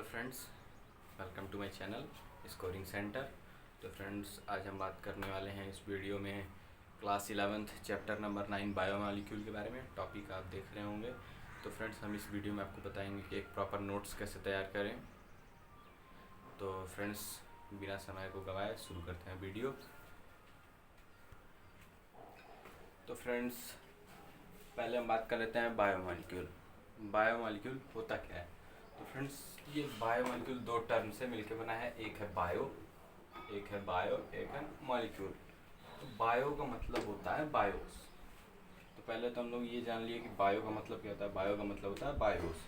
Friends, welcome to my channel scoring centre. तो friends, आज हम बात करने वाले हैं इस वीडियो में class 11th chapter number 9 biomolecule के बारे में। टॉपिक आप देख रहे होंगे। तो फ्रेंड्स, हम इस वीडियो में आपको बताएंगे कि एक प्रॉपर नोट्स कैसे तैयार करें। तो फ्रेंड्स, बिना समय को गवाए शुरू करते हैं वीडियो। तो फ्रेंड्स, पहले हम बात कर लेते हैं बायोमॉलिक्यूल। बायोमॉलिक्यूल होता क्या है? तो फ्रेंड्स, ये बायोमॉलिक्यूल दो टर्म से मिलकर बना है। एक है बायो, एक है मॉलिक्यूल। तो बायो का मतलब होता है बायोस। तो पहले तो हम लोग ये जान लिए कि बायो का मतलब क्या होता है। बायो का मतलब होता है बायोस।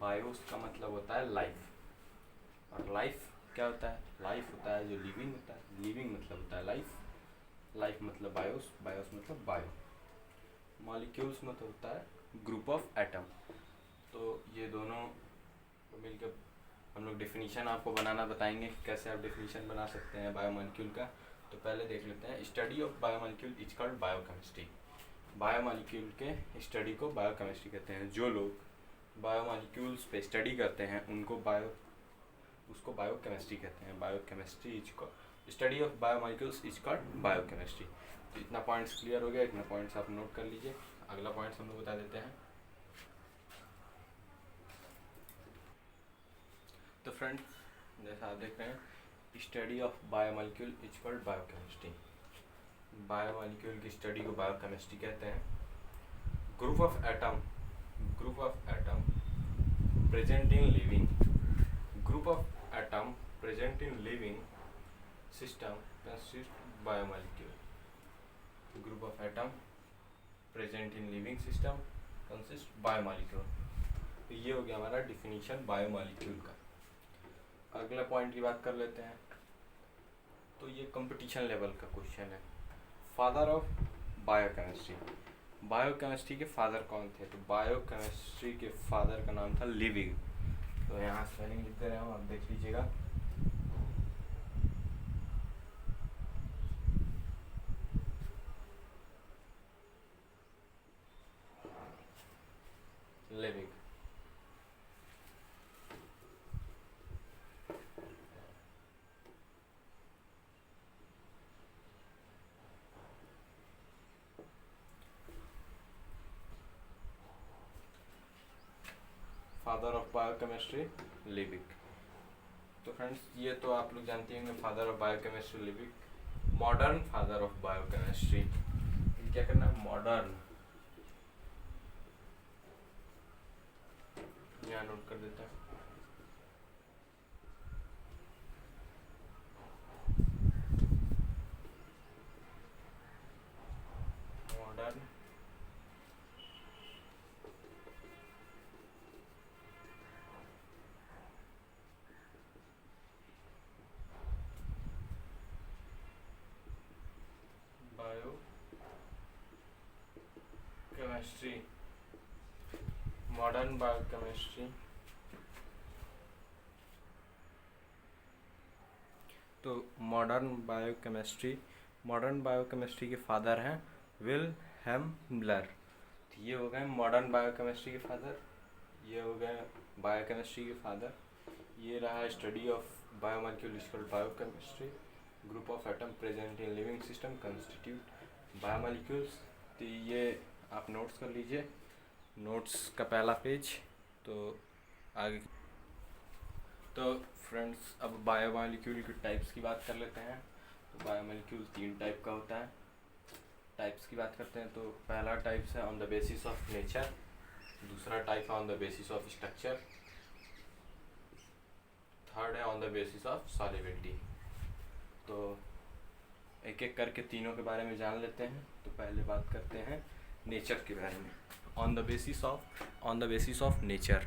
बायोस का मतलब होता है लाइफ। और लाइफ क्या होता है? लाइफ होता है जो लिविंग होता है। लिविंग मतलब होता है लाइफ। लाइफ मतलब बायोस, बायोस मतलब बायो। मॉलिक्यूल्स मतलब होता है ग्रुप ऑफ एटम। तो ये दोनों मिलकर हम लोग डेफिनीशन आपको बनाना बताएंगे कि कैसे आप डेफिनीशन बना सकते हैं बायोमॉलिक्यूल का। तो पहले देख लेते हैं, study of biomolecule is called biochemistry. Biomolecule के स्टडी को बायोकेमिस्ट्री कहते हैं। जो लोग बायोमॉलिक्यूल्स पे स्टडी करते हैं उसको बायोकेमिस्ट्री कहते हैं। Biochemistry is study of biomolecules is called biochemistry. तो इतना पॉइंट्स क्लियर हो गया। इतना पॉइंट्स आप नोट कर लीजिए। अगला पॉइंट्स हम लोग बता देते हैं। तो फ्रेंड्स, जैसा आप देख रहे हैं, study of biomolecule is called biochemistry. Biomolecule की स्टडी को बायोकेमिस्ट्री कहते हैं। Group of atom present in living system consist biomolecule. Group of atom present in living system consist biomolecule. तो ये हो गया हमारा डिफिनीशन बायोमॉलिक्यूल का। अगला पॉइंट की बात कर लेते हैं। तो ये कंपटीशन लेवल का क्वेश्चन है। Father of biochemistry. बायोकेमिस्ट्री के फादर कौन थे? तो बायोकेमिस्ट्री के फादर का नाम था लिविंग। तो यहाँ स्पेलिंग लिख दे रहा हूँ, आप देख लीजिएगा। Living. Father of biochemistry living. तो फ्रेंड्स, ये तो आप लोग जानते होंगे, father of biochemistry living. Modern father of biochemistry, क्या करना है? मॉडर्न, यहाँ नोट कर देते हैं। Modern bio chemistry, modern biochemistry. तो मॉडर्न बायोकेमिस्ट्री के फादर हैं विल्हेम ब्लर। तो ये हो गए मॉडर्न बायोकेमिस्ट्री के फादर। ये हो गए बायोकेमिस्ट्री के फादर। ये रहा study of biomolecule is called biochemistry. Group of atom present in living system constitute biomolecules. तो ये आप नोट्स कर लीजिए, नोट्स का पहला पेज। तो आगे तो फ्रेंड्स, अब बायोमॉलिक्यूल की टाइप्स की बात कर लेते हैं। तो बायोमॉलिक्यूल 3 टाइप का होता है। टाइप्स की बात करते हैं तो पहला टाइप्स है on the basis of nature. दूसरा टाइप है on the basis of structure. Third है on the basis of solubility. तो एक एक करके तीनों के बारे में जान लेते हैं। तो पहले बात करते हैं नेचर के बारे में। On the basis of nature.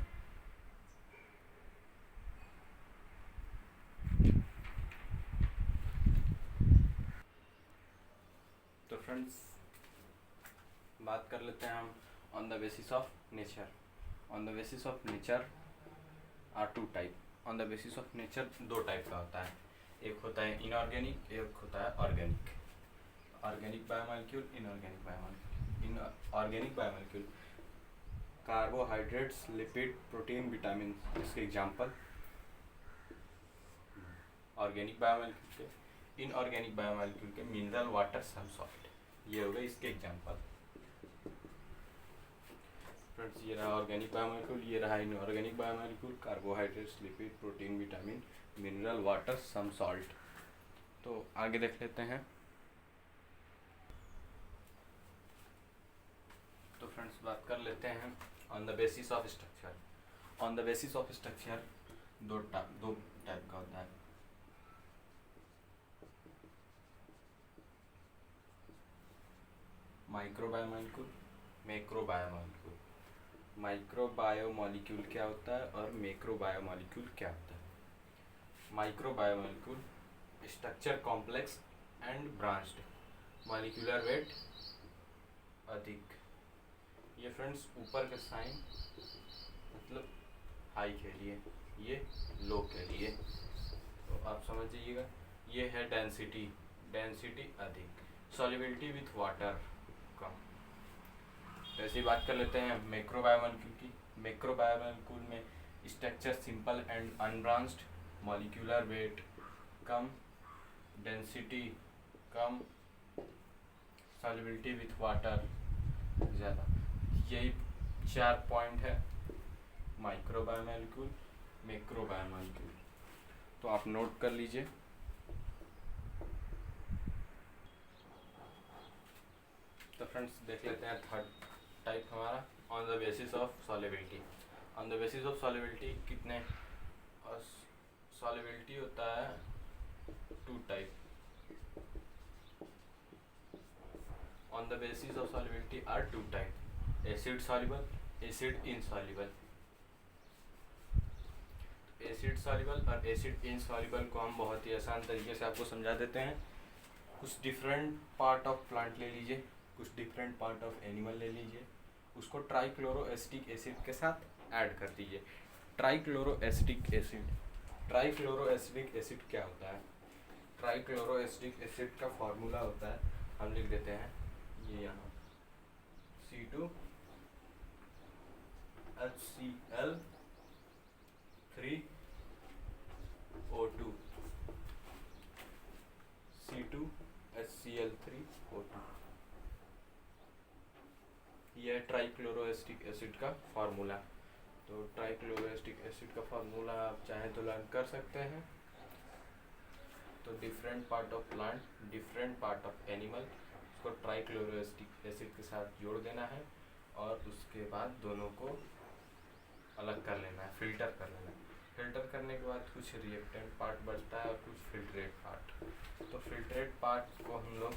तो फ्रेंड्स, बात कर लेते हैं हम on the basis of nature. On the basis of nature are 2 type. On the basis of nature 2 type का होता है। एक होता है इनऑर्गेनिक, एक होता है organic. Organic biomolecule, inorganic biomolecule. Inorganic biomolecule carbohydrates, lipid, protein, vitamin. इसके एग्जांपल ऑर्गेनिक बायोमॉलिक्यूल के, इनऑर्गेनिक बायोमॉलिक्यूल के मिनरल, वाटर, सम सॉल्ट। ये हो गए इसके एग्जांपल। फ्रेंड्स ये रहा ऑर्गेनिक बायोमॉलिक्यूल, ये रहा inorganic biomolecule, carbohydrates, lipid, protein, vitamin, mineral, water, some salt. तो आगे देख लेते हैं। तो फ्रेंड्स बात कर लेते हैं on the basis of structure. On the basis of structure दो टाइप का होता है। माइक्रोबायोमॉलिक्यूल, मैक्रोबायोमॉलिक्यूल। माइक्रोबायोमॉलिक्यूल क्या होता है और मैक्रोबायोमॉलिक्यूल क्या होता है? Microbiomolecule structure complex and branched, molecular weight अधिक। ये फ्रेंड्स ऊपर के साइन मतलब हाई के लिए, ये लो के लिए, तो आप समझ जाइएगा। ये है डेंसिटी, डेंसिटी अधिक, सॉल्युबिलिटी विथ वाटर कम। तो ऐसी बात कर लेते हैं मैक्रोबायोमॉलिक्यूल की। मैक्रोबायोमॉलिक्यूल में structure simple and unbranched, molecular weight come, density come, solubility with water ज़्यादा। यही 4 पॉइंट है माइक्रोबायोमॉलिक्यूल, मैक्रोबायोमॉलिक्यूल। तो आप नोट कर लीजिए। तो फ्रेंड्स देख लेते हैं थर्ड टाइप हमारा, on the basis of solubility. On the basis of solubility कितने, और सॉल्युबिलिटी होता है 2 type. On the basis of solubility are 2 type, acid soluble, acid insoluble. Acid soluble और एसिड इनसॉल्युबल को हम बहुत ही आसान तरीके से आपको समझा देते हैं। कुछ डिफरेंट पार्ट ऑफ प्लांट ले लीजिए, कुछ डिफरेंट पार्ट ऑफ एनिमल ले लीजिए, उसको ट्राइक्लोरोएसिटिक एसिड के साथ ऐड कर दीजिए। ट्राइक्लोरोएसिटिक एसिड, ट्राइक्लोरोएसिटिक एसिड क्या होता है? ट्राइक्लोरोएसिटिक एसिड का फॉर्मूला होता है, हम लिख देते हैं ये यहाँ C2HCl 3O2, C2HCl3O2। यह है ट्राइक्लोरोएसिटिक एसिड का फार्मूला। तो ट्राइक्लोरोएसिटिक एसिड का फार्मूला आप चाहें तो लर्न कर सकते हैं। तो different part of plant, different part of animal, उसको ट्राइक्लोरोएसिटिक एसिड के साथ जोड़ देना है और उसके बाद दोनों को अलग कर लेना है, फिल्टर कर लेना है। फिल्टर करने के बाद कुछ रिएक्टेंट पार्ट बचता है और कुछ फिल्ट्रेट पार्ट। तो फिल्ट्रेट पार्ट को हम लोग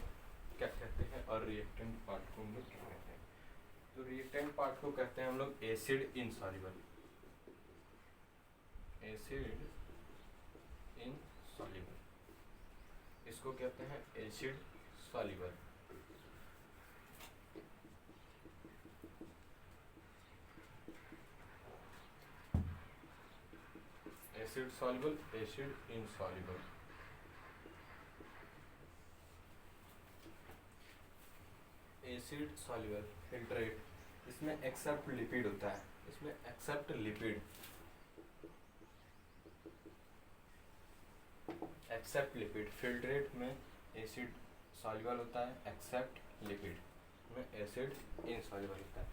क्या कहते हैं और रिएक्टेंट पार्ट को हम लोग क्या कहते हैं? तो रिएक्टेंट पार्ट को कहते हैं हम लोग एसिड इनसॉल्युबल, एसिड इनसॉल्युबल, इसको कहते हैं acid soluble. Acid soluble, acid insoluble. Acid soluble filtrate, इसमें एक्सेप्ट लिपिड होता है, इसमें except lipid, except lipid. Filtrate में एसिड सॉल्युबल होता है, एक्सेप्ट लिपिड में एसिड इनसॉल्युबल होता है।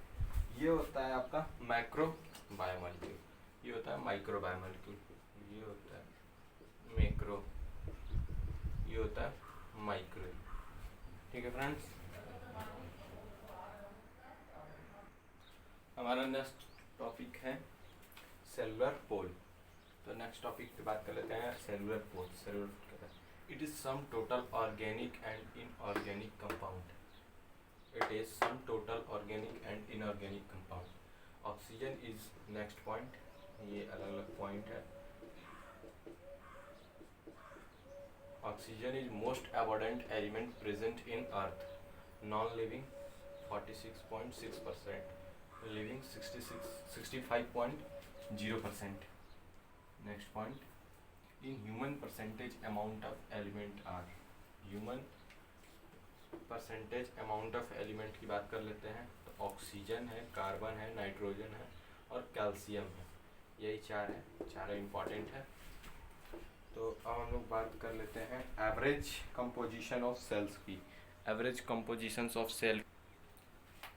ये होता है आपका मैक्रो बायोमॉलिक्यूल, ये होता है माइक्रो बायोमॉलिक्यूल, ये होता है मैक्रो, ये होता है माइक्रो। ठीक है फ्रेंड्स, हमारा नेक्स्ट टॉपिक है सेलुलर पोल। तो नेक्स्ट टॉपिक पे बात कर लेते हैं सेलुलर पोल। सेलुलर पोल क्या है? It is sum total organic and inorganic compound. It is sum total organic and inorganic compound. Oxygen is next point, ये अलग अलग पॉइंट है। Oxygen is most abundant element present in earth, non living 46.6%, living 65.0%। Next point, in human percentage amount of element are. Human percentage amount of element की बात कर लेते हैं तो ऑक्सीजन है, कार्बन है, नाइट्रोजन है और कैल्शियम है। यही 4 है, 4 इम्पॉर्टेंट है। तो अब हम लोग बात कर लेते हैं एवरेज कंपोजिशन ऑफ सेल्स की, एवरेज कंपोजिशंस ऑफ सेल।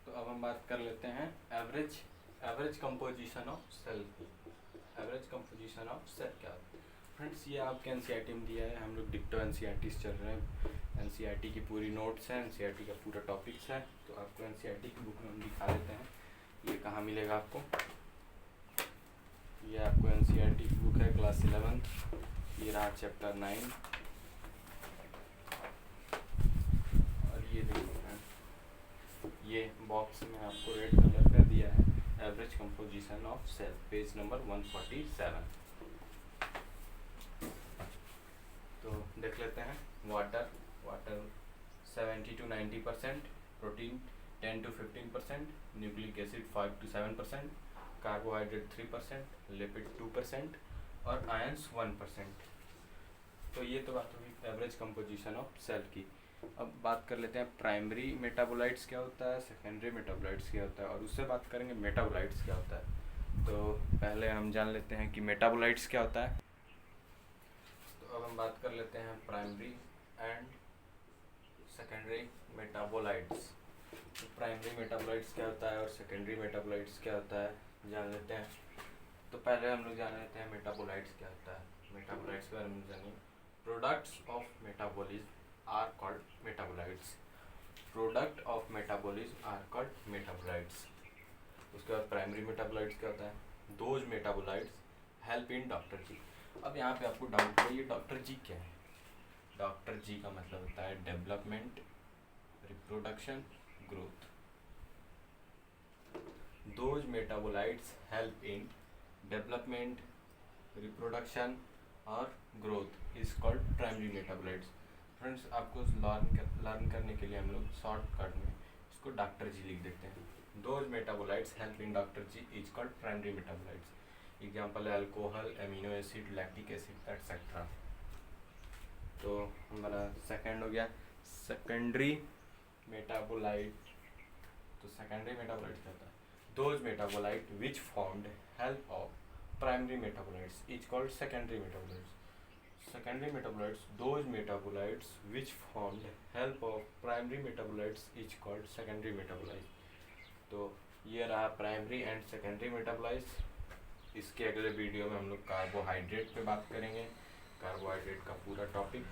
तो अब हम बात कर लेते हैं एवरेज कंपोजिशन ऑफ सेल की। एवरेज कंपोजिशन ऑफ सेल क्या होता है फ्रेंड्स? ये आपके एनसीईआरटी में दिया है, हम लोग डिक्टो एनसीईआरटी से चल रहे हैं। एनसीईआरटी की पूरी नोट्स हैं, एनसीईआरटी का पूरा टॉपिक्स है। तो आपको एनसीईआरटी की बुक में हम दिखा देते हैं ये कहाँ मिलेगा आपको। ये आपको एनसीईआरटी की बुक है क्लास 11, ये रहा चैप्टर 9। और ये देखिए, ये बॉक्स में आपको रेड कलर का दिया है average composition of cell, page number 147। तो देख लेते हैं। Water 70 to 90%, protein 10 to 15%, nucleic acid 5 to 7%, carbohydrate 3%, lipid 2% और आयंस 1%। तो ये तो बात हुई एवरेज कंपोजिशन ऑफ सेल की। अब बात कर लेते हैं प्राइमरी मेटाबोलाइट्स क्या होता है, सेकेंडरी मेटाबोलाइट्स क्या होता है, और उससे बात करेंगे मेटाबोलाइट्स क्या होता है। तो पहले हम जान लेते हैं कि मेटाबोलाइट्स क्या होता है। तो अब हम बात कर लेते हैं प्राइमरी एंड सेकेंडरी मेटाबोलाइट्स। तो प्राइमरी मेटाबोलाइट्स क्या होता है और सेकेंडरी मेटाबोलाइट्स क्या होता है जान लेते हैं। तो पहले हम लोग जान लेते हैं मेटाबोलाइट्स क्या होता है। मेटाबोलाइट्स के बारे में जानिए। Products of metabolism are called metabolites. Product of metabolism are called metabolites. उसके बाद प्राइमरी मेटाबोलाइट्स क्या होता है? Those metabolites help in doctor जी। अब यहाँ पे आपको डाउट है, ये डॉक्टर जी क्या है? डॉक्टर जी का मतलब होता है development, reproduction, growth. Those metabolites help in development, reproduction और growth is called primary metabolites. Friends, आपको लर्न करने के लिए हम लोग शॉर्टकट में इसको डॉक्टर जी लिख देते हैं। Those metabolites help in doctor जी is called primary metabolites. Example है alcohol, amino acid, lactic acid etcetera. तो हमारा सेकेंड हो गया सेकेंडरी मेटाबोलाइट। तो सेकेंडरी मेटाबोलाइट क्या होता है? Those metabolite which formed help of primary metabolites is called secondary metabolites. Secondary metabolites, those metabolites which formed help of primary metabolites is called secondary metabolites. तो ये रहा primary and secondary metabolites. इसके अगले video में हम लोग carbohydrate पे बात करेंगे, कार्बोहाइड्रेट का पूरा टॉपिक।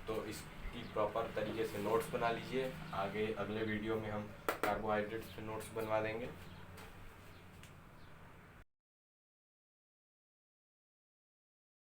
तो इसकी प्रॉपर तरीके से नोट्स बना लीजिए, आगे अगले वीडियो में हम कार्बोहाइड्रेट्स पे नोट्स बनवा देंगे।